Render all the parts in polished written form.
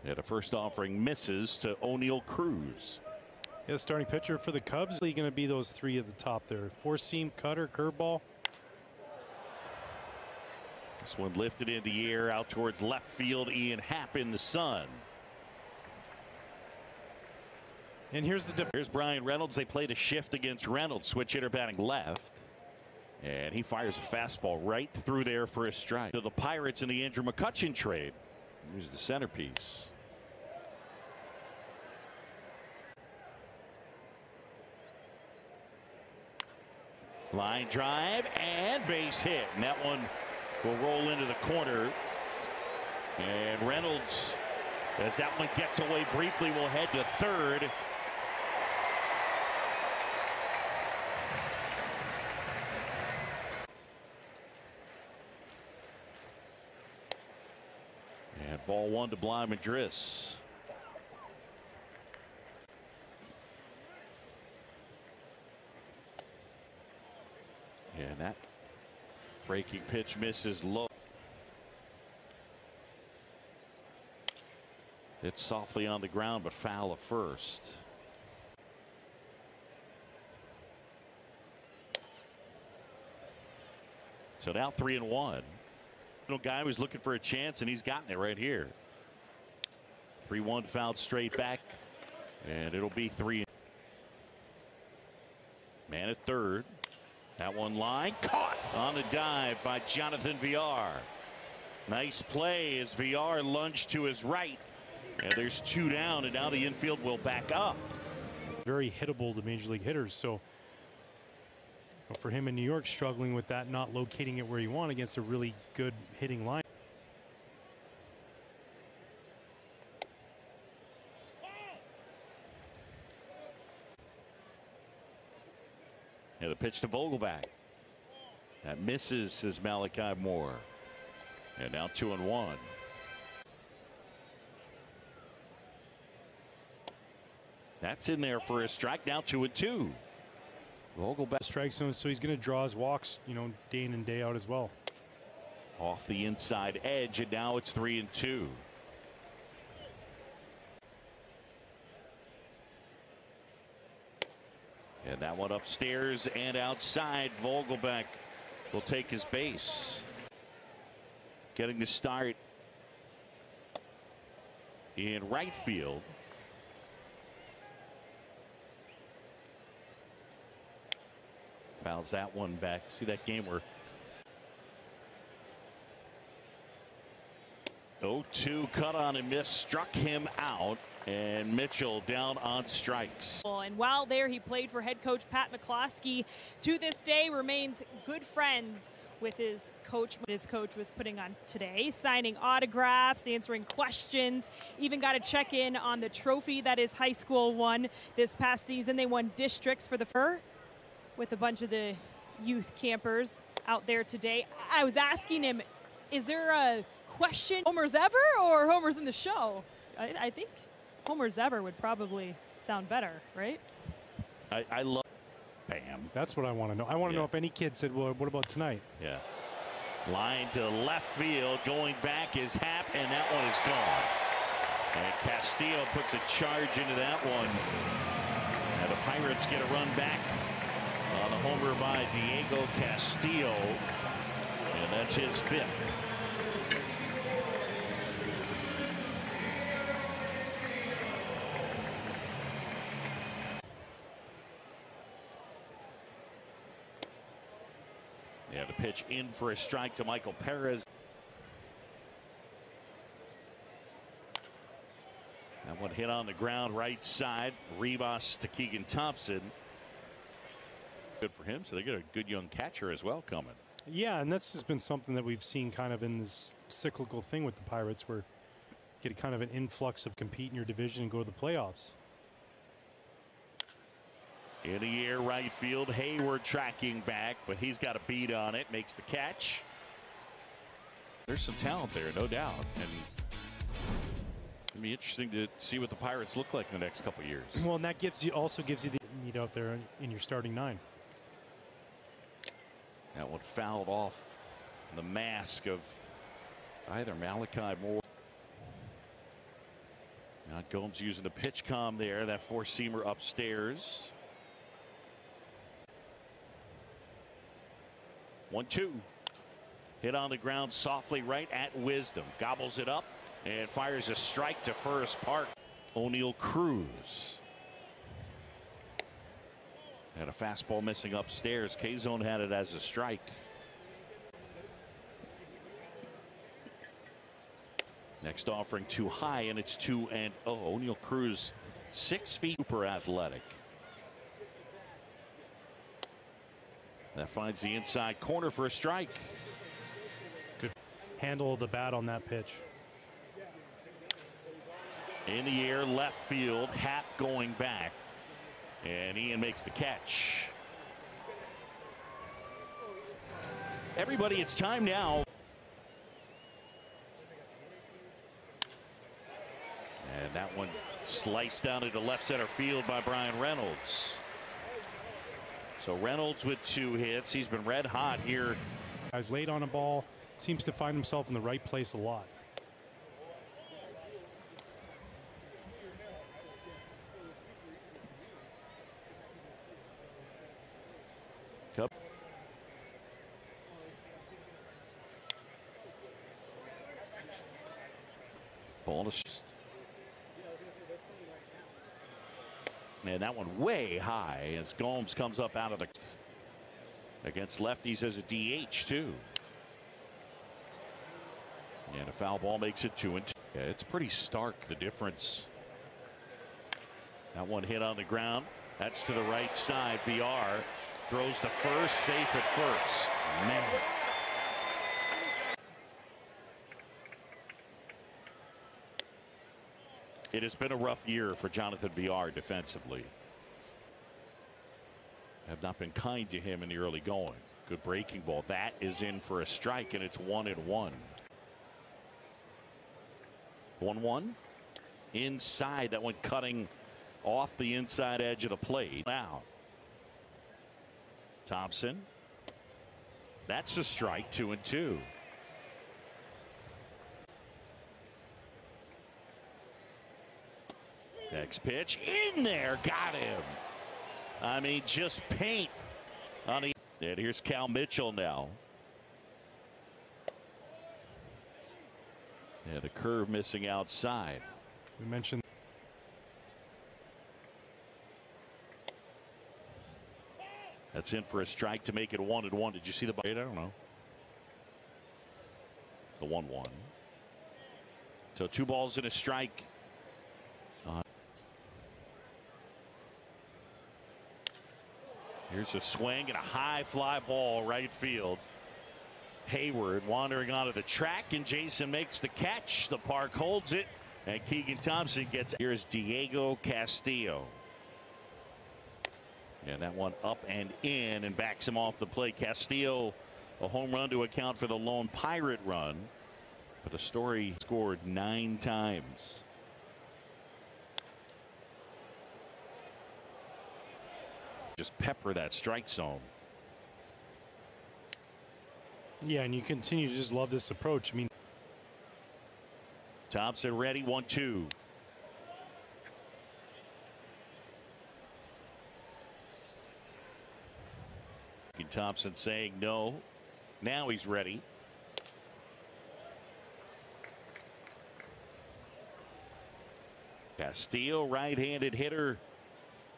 Yeah, the first offering misses to O'Neill Cruz. Yeah, the starting pitcher for the Cubs. Going to be those three at the top there. Four-seam, cutter, curveball. This one lifted in the air out towards left field. Ian Happ in the sun. And here's the difference. Here's Brian Reynolds. They played a shift against Reynolds. Switch hitter batting left. And he fires a fastball right through there for a strike. To the Pirates in the Andrew McCutchen trade. Here's the centerpiece. Line drive and base hit. And that one will roll into the corner. And Reynolds, as that one gets away briefly, will head to third. And ball one to Bly Madris. And that breaking pitch misses low. It's softly on the ground, but foul at first. So now 3-1. Guy was looking for a chance, and he's gotten it right here. 3-1 fouled straight back, and it'll be 3. Man at third. That one line caught on the dive by Jonathan Villar. Nice play as Villar lunged to his right. And there's 2 down, and now the infield will back up. Very hittable to major league hitters. So for him in New York, struggling with that, not locating it where you want against a really good hitting line. And the pitch to Vogelback. That misses, says Malachi Moore. And now 2-1. That's in there for a strike. Now 2-2. Vogelback. Strike zone, so he's going to draw his walks, day in and day out as well. Off the inside edge, and now it's 3-2. And that one upstairs and outside. Vogelback will take his base. Getting the start in right field. Fouls that one back. See that game where 0-2 cut on and miss, struck him out, and Mitchell down on strikes. And while there, he played for head coach Pat McCloskey. To this day, remains good friends with his coach. His coach was putting on today, signing autographs, answering questions, even got a check in on the trophy that his high school won this past season. They won districts for the fur with a bunch of the youth campers out there today. I was asking him, is there a question, homers ever or homers in the show? I think homers ever would probably sound better, right? I love Bam. That's what I want to know. I want to know if any kid said, well, what about tonight? Yeah. Line to left field. Going back is Happ, and that one is gone. And Castillo puts a charge into that one. And the Pirates get a run back on the homer by Diego Castillo. And that's his 5th. Yeah, the pitch in for a strike to Michael Perez. That one hit on the ground right side. Rivas to Keegan Thompson. Good for him. So they get a good young catcher as well coming. Yeah, and that's just been something that we've seen kind of in this cyclical thing with the Pirates, where you get kind of an influx of compete in your division and go to the playoffs. In the air, right field. Hayward tracking back, but he's got a beat on it. Makes the catch. There's some talent there, no doubt. And it'll be interesting to see what the Pirates look like in the next couple of years. Well, and that also gives you the need out there in your starting 9. That one fouled off the mask of either Malachi Moore. Now Gomes using the pitch com there. That four-seamer upstairs. 1-2. Hit on the ground softly right at Wisdom. Gobbles it up and fires a strike to first. Park. O'Neill Cruz. And a fastball missing upstairs. K-Zone had it as a strike. Next offering too high, and it's 2-0. O'Neill Cruz 6 feet, super athletic. That finds the inside corner for a strike. Good handle of the bat on that pitch. In the air, left field. Happ going back. And Ian makes the catch. Everybody, it's time now. And that one sliced down into left center field by Brian Reynolds. So Reynolds with 2 hits. He's been red hot here. Guys late on a ball, seems to find himself in the right place a lot. Cup. Ball to. And that one way high as Gomes comes up out of the. Against lefties as a DH too. And a foul ball makes it 2-2. Yeah, it's pretty stark, the difference. That one hit on the ground. That's to the right side. VR throws to first, safe at first. Man. It has been a rough year for Jonathan VR defensively. Have not been kind to him in the early going. Good breaking ball. That is in for a strike, and it's 1-1. 1-1. Inside, that one cutting off the inside edge of the plate. Now, Thompson. That's a strike, 2-2. Next pitch in there, got him. I mean, just paint on the. And here's Cal Mitchell now. Yeah, the curve missing outside. We mentioned. That's in for a strike to make it 1-1. Did you see the bite? I don't know. The 1-1. So 2 balls and a strike. Here's a swing and a high fly ball right field. Hayward wandering onto the track, and Jason makes the catch. The park holds it, and Keegan Thompson gets. Here's Diego Castillo. And that one up and in and backs him off the plate. Castillo, a home run to account for the lone Pirate run. But the story scored 9 times. Just pepper that strike zone. Yeah, and you continue to just love this approach. I mean, Thompson ready, 1-2. Thompson saying no. Now he's ready. Castillo, right-handed hitter,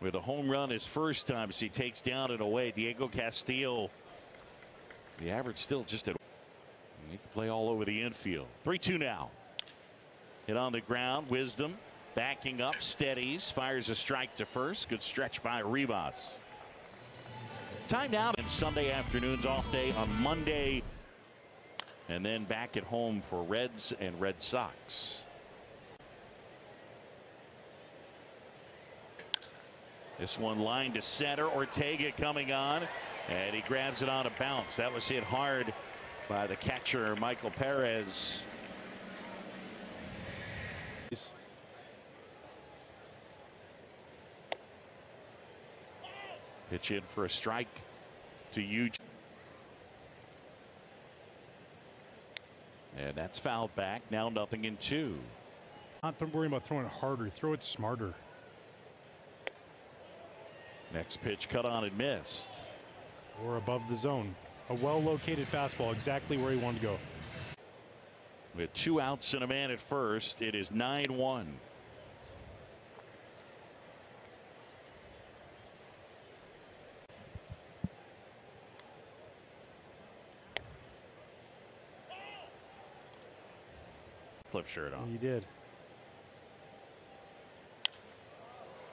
with a home run his first time as he takes down and away. Diego Castillo, the average still just at. He can play all over the infield. 3-2 now. Hit on the ground. Wisdom backing up, steadies, fires a strike to first. Good stretch by Rivas. Time now. And Sunday afternoons off day on Monday, and then back at home for Reds and Red Sox. This one line to center. Ortega coming on, and he grabs it on a bounce. That was hit hard by the catcher, Michael Perez. Pitch in for a strike to Eugene. And that's fouled back. Now 0-2. Not worrying about throwing it harder. Throw it smarter. Next pitch cut on and missed. Or above the zone. A well-located fastball, exactly where he wanted to go. With 2 outs and a man at first, it is 9-1. Flip shirt on. He did.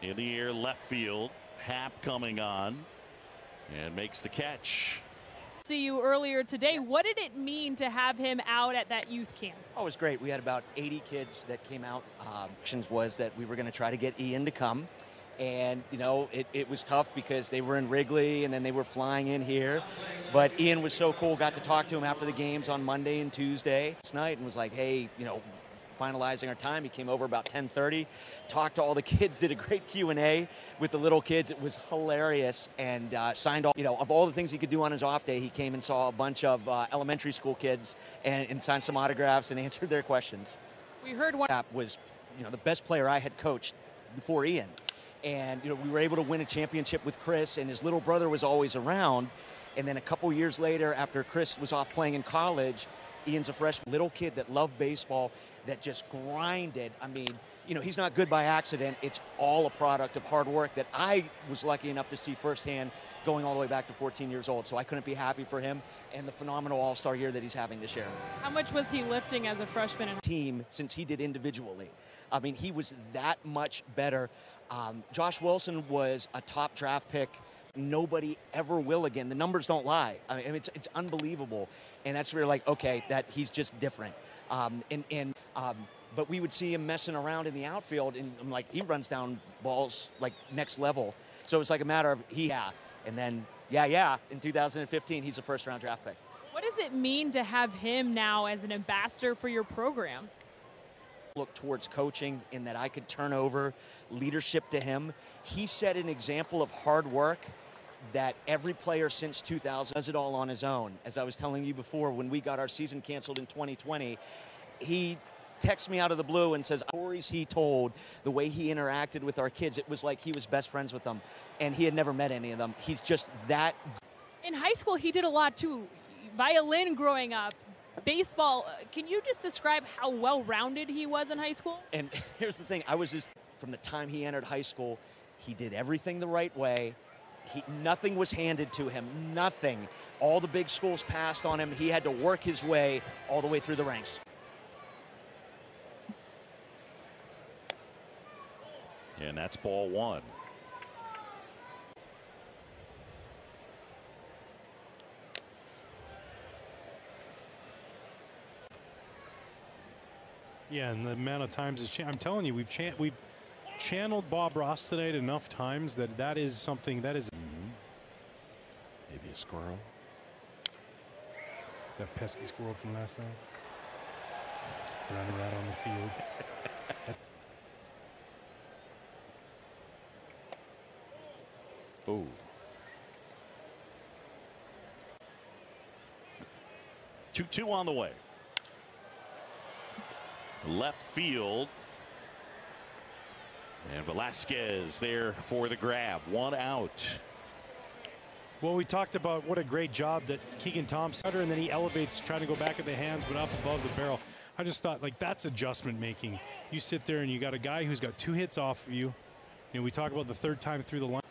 In the air, left field. Happ coming on and makes the catch. See you earlier today. What did it mean to have him out at that youth camp? Oh, it was great. We had about 80 kids that came out. Was that we were going to try to get Ian to come. And, you know, it was tough because they were in Wrigley and then they were flying in here. But Ian was so cool. Got to talk to him after the games on Monday and Tuesday last night and was like, hey, you know, finalizing our time. He came over about 10:30, talked to all the kids, did a great Q&A with the little kids. It was hilarious, and signed all, you know, of all the things he could do on his off day, he came and saw a bunch of elementary school kids and signed some autographs and answered their questions. We heard one was, you know, the best player I had coached before Ian. And, you know, we were able to win a championship with Chris, and his little brother was always around. And then a couple years later, after Chris was off playing in college, Ian's a fresh little kid that loved baseball, that just grinded. I mean, you know, he's not good by accident. It's all a product of hard work that I was lucky enough to see firsthand going all the way back to 14 years old. So I couldn't be happy for him and the phenomenal all-star year that he's having this year. How much was he lifting as a freshman? Team since he did individually. I mean, he was that much better. Josh Wilson was a top draft pick. Nobody ever will again. The numbers don't lie. I mean, it's unbelievable. And that's where you're like, okay, that he's just different. But we would see him messing around in the outfield, and I'm like, he runs down balls like next level. So it's like a matter of and then in 2015 he's a first-round draft pick. What does it mean to have him now as an ambassador for your program? Look towards coaching in that I could turn over leadership to him. He set an example of hard work that every player since 2000 does it all on his own. As I was telling you before, when we got our season canceled in 2020, he texts me out of the blue and says, stories he told, the way he interacted with our kids, it was like he was best friends with them, and he had never met any of them. He's just that. In high school, he did a lot too. Violin growing up, baseball. Can you just describe how well-rounded he was in high school? And here's the thing. From the time he entered high school, he did everything the right way. Nothing was handed to him, nothing. All the big schools passed on him. He had to work his way all the way through the ranks. And that's ball 1. Yeah, and the amount of times I'm telling you, we've channeled Bob Ross tonight enough times that is something that is. Maybe a squirrel. That pesky squirrel from last night. Running around on the field. 2-2 on the way. Left field. And Velasquez there for the grab. 1 out. Well, we talked about what a great job that Keegan Thompson, and then he elevates, trying to go back at the hands, but up above the barrel. I just thought, like, that's adjustment making. You sit there and you got a guy who's got 2 hits off of you. You know, we talk about the 3rd time through the line.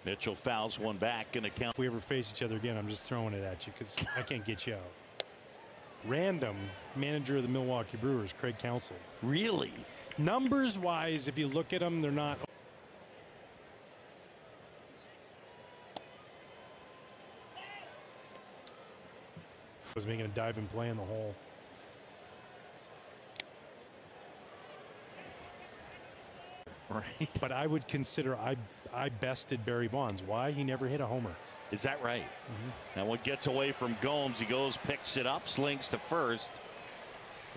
Mitchell fouls one back in the count. If we ever face each other again, I'm just throwing it at you because I can't get you out. Random manager of the Milwaukee Brewers, Craig Counsell. Really? Numbers wise, if you look at them, they're not. Was making a dive and play in the hole. Right. But I would consider I bested Barry Bonds. Why? He never hit a homer. Is that right? Mm-hmm. That one gets away from Gomes. He goes, picks it up, slings to first.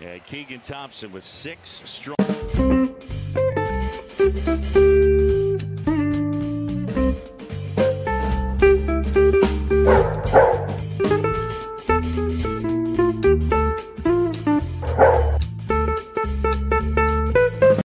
Yeah, Keegan Thompson with 6 strong.